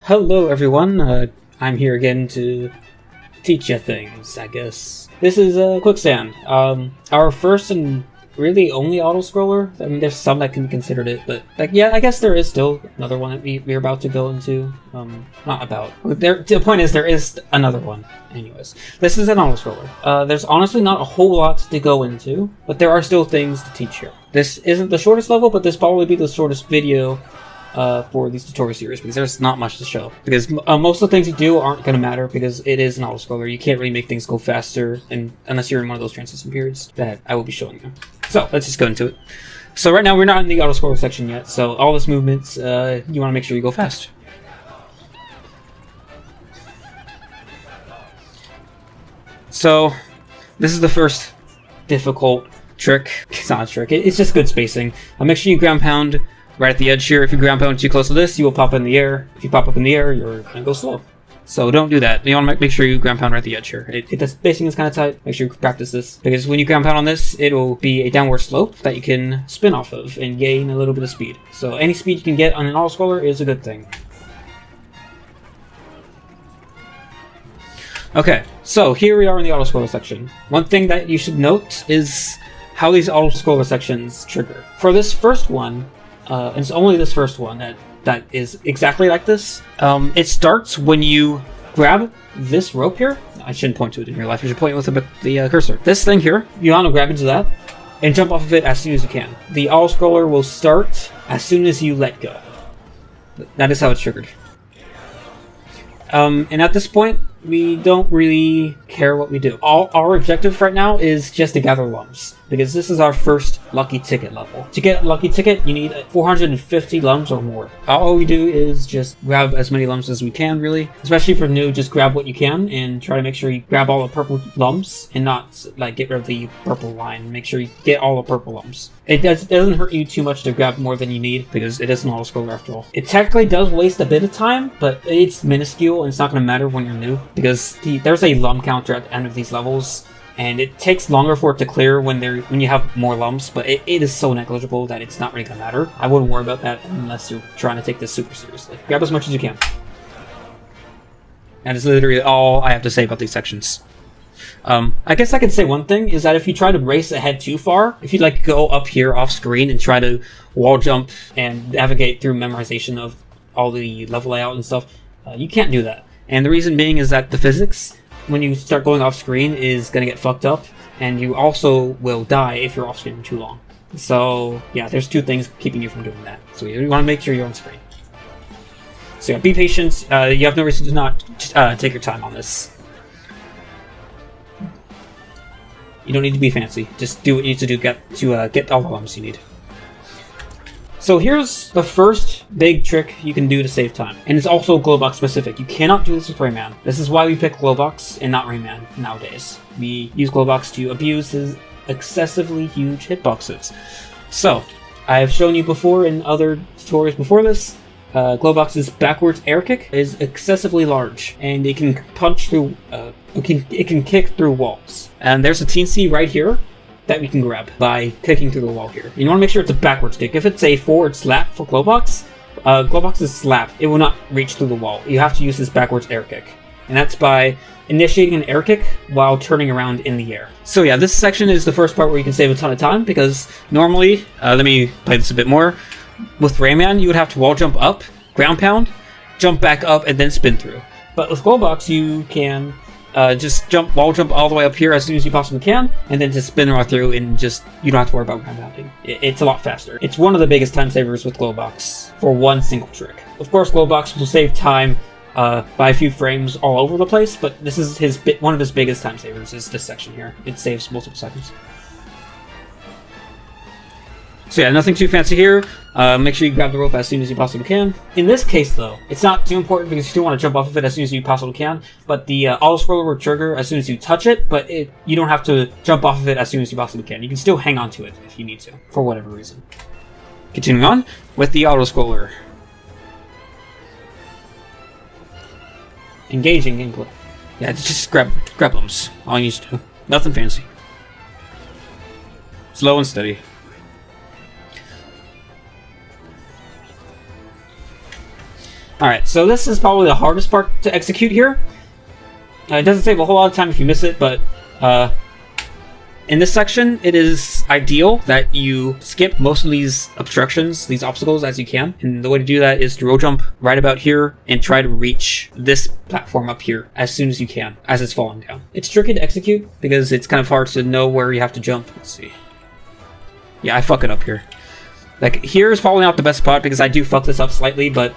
Hello everyone, I'm here again to teach you things, I guess. This is Quicksand, our first and really only auto-scroller. I mean, there's some that can be considered it, but yeah, I guess there is still another one that we're about to go into. The point is there is another one. Anyways, this is an auto-scroller. There's honestly not a whole lot to go into, but there are still things to teach here. This isn't the shortest level, but this probably be the shortest video for these tutorial series, because there's not much to show. Because most of the things you do aren't going to matter, because it is an auto-scroller. You can't really make things go faster unless you're in one of those transition periods that I will be showing you. So, let's just go into it. So right now, we're not in the auto-scroller section yet, so all this movements, you want to make sure you go fast. So, this is the first difficult trick. It's not a trick, it's just good spacing. Make sure you ground pound right at the edge here. If you ground pound too close to this, you will pop in the air. If you pop up in the air, you're going to go slow. So don't do that. You want to make sure you ground pound right at the edge here. The spacing is kind of tight. Make sure you practice this, because when you ground pound on this, it will be a downward slope that you can spin off of and gain a little bit of speed. So any speed you can get on an auto-scroller is a good thing. Okay, so here we are in the auto-scroller section. One thing that you should note is how these auto-scroller sections trigger. For this first one, and it's only this first one that is exactly like this. It starts when you grab this rope here. I shouldn't point to it in real life. I should point with the cursor. This thing here, you want to grab into that and jump off of it as soon as you can. The auto-scroller will start as soon as you let go. That is how it's triggered. And at this point, we don't really care what we do. Our objective right now is just to gather lumps, because this is our first lucky ticket level. To get a lucky ticket, you need 450 lumps or more. All we do is just grab as many lumps as we can, really. Especially for new, just grab what you can and try to make sure you grab all the purple lumps and not like get rid of the purple line. Make sure you get all the purple lumps. It doesn't hurt you too much to grab more than you need, because it is an auto-scroller after all. It technically does waste a bit of time, but it's minuscule and it's not going to matter when you're new, because there's a lump counter at the end of these levels, and it takes longer for it to clear when you have more lumps, but it is so negligible that it's not really going to matter. I wouldn't worry about that unless you're trying to take this super seriously. Grab as much as you can. That is literally all I have to say about these sections. I guess I could say one thing is that if you try to race ahead too far, if you like go up here off screen and try to wall jump and navigate through memorization of all the level layout and stuff, you can't do that. And the reason being is that the physics, when you start going off screen, is going to get fucked up, and you also will die if you're off screen for too long. So yeah, there's two things keeping you from doing that. So you want to make sure you're on screen. So yeah, be patient. You have no reason to not take your time on this. You don't need to be fancy. Just do what you need to do to get all the lumps you need. So here's the first big trick you can do to save time. And it's also Glowbox specific. You cannot do this with Rayman. This is why we pick Glowbox and not Rayman nowadays. We use Glowbox to abuse his excessively huge hitboxes. So, I have shown you before in other tutorials before this, Glowbox's backwards air kick is excessively large, and it can punch through, it can kick through walls. And there's a teensy right here that we can grab by kicking through the wall here. You want to make sure it's a backwards kick. If it's a forward slap for Glowbox, Glowbox's slap, it will not reach through the wall. You have to use this backwards air kick. And that's by initiating an air kick while turning around in the air. So yeah, this section is the first part where you can save a ton of time, because normally, let me play this a bit more. With Rayman, you would have to wall jump up, ground pound, jump back up, and then spin through. But with Glowbox, you can just wall jump all the way up here as soon as you possibly can, and then just spin right through, and you don't have to worry about ground pounding. It's a lot faster. It's one of the biggest time savers with Glowbox for one single trick. Of course, Glowbox will save time by a few frames all over the place, but this is one of his biggest time savers is this section here. It saves multiple seconds. So yeah, nothing too fancy here. Make sure you grab the rope as soon as you possibly can. In this case, though, it's not too important because you still want to jump off of it as soon as you possibly can. But the auto-scroller will trigger as soon as you touch it, but you don't have to jump off of it as soon as you possibly can. You can still hang on to it if you need to, for whatever reason. Continuing on with the auto-scroller. Engaging gameplay. Yeah, just grab them. All you need to do. Nothing fancy. Slow and steady. Alright, so this is probably the hardest part to execute here. It doesn't save a whole lot of time if you miss it, but in this section, it is ideal that you skip most of these obstructions, these obstacles, as you can. And the way to do that is to roll jump right about here and try to reach this platform up here as soon as you can, as it's falling down. It's tricky to execute because it's kind of hard to know where you have to jump. Let's see. Yeah, I fuck it up here. Like, here is probably not the best spot because I do fuck this up slightly, but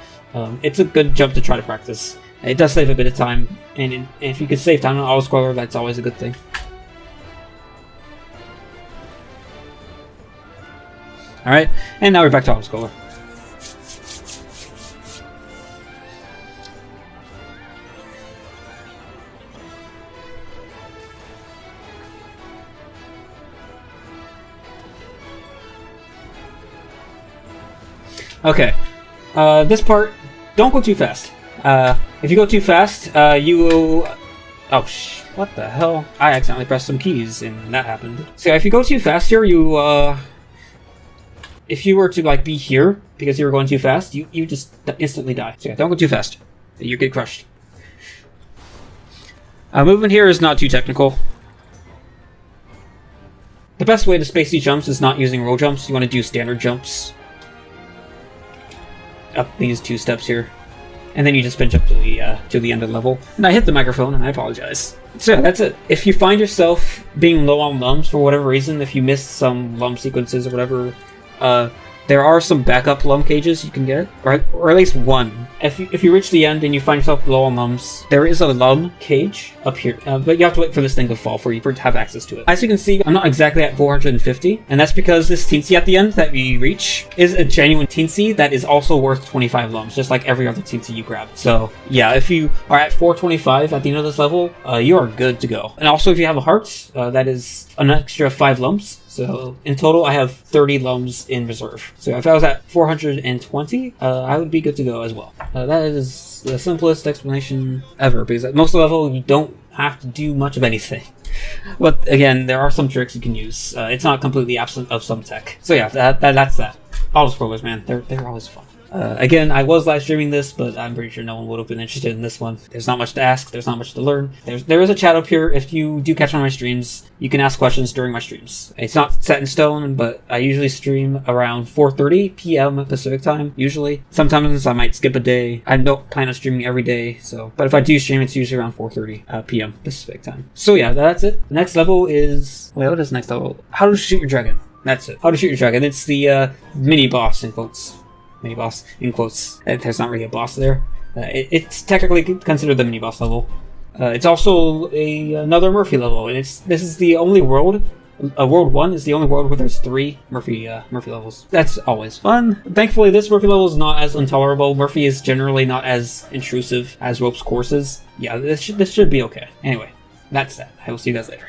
it's a good jump to try to practice. It does save a bit of time, and if you could save time on auto-scroller, that's always a good thing. Alright, and now we're back to auto-scroller. Okay, this part, don't go too fast. If you go too fast, you will... Oh, what the hell? I accidentally pressed some keys, and that happened. So if you go too fast here, you, if you were to, like, be here, because you were going too fast, you just instantly die. So yeah, don't go too fast. You get crushed. Movement here is not too technical. The best way to space these jumps is not using roll jumps. You want to do standard jumps. Up these 2 steps here. And then you just pinch up to the end of the level. And I hit the microphone, and I apologize. So yeah, that's it. If you find yourself being low on lums for whatever reason, if you missed some lum sequences or whatever, there are some backup lum cages you can get, or at least one. If you reach the end and you find yourself low on lums, there is a lum cage up here, but you have to wait for this thing to fall for you to have access to it. As you can see, I'm not exactly at 450, and that's because this teensy at the end that we reach is a genuine teensy that is also worth 25 lums, just like every other teensy you grab. So yeah, if you are at 425 at the end of this level, you are good to go. And also if you have a heart, that is an extra 5 lums. So in total, I have 30 lums in reserve. So if I was at 420, I would be good to go as well. That is the simplest explanation ever, because at most of the level, you don't have to do much of anything. But again, there are some tricks you can use. It's not completely absent of some tech. So yeah, that's that. Auto-scrollers, man, they're always fun. Again, I was live streaming this, but I'm pretty sure no one would have been interested in this one. There's not much to ask, there's not much to learn. There is a chat up here. If you do catch one of my streams, you can ask questions during my streams. It's not set in stone, but I usually stream around 4:30 p.m. Pacific time, usually. Sometimes I might skip a day. I don't plan on streaming every day, but if I do stream, it's usually around 4:30 p.m. Pacific time. So yeah, that's it. The next level is... Wait, what is the next level? How to shoot your dragon. That's it. How to shoot your dragon. It's the mini boss, in quotes. Mini boss, in quotes. There's not really a boss there. It's technically considered the mini boss level. It's also another Murphy level, and this is the only world. World 1 is the only world where there's 3 Murphy levels. That's always fun. Thankfully, this Murphy level is not as intolerable. Murphy is generally not as intrusive as Rope's courses. Yeah, this should be okay. Anyway, that's that. I will see you guys later.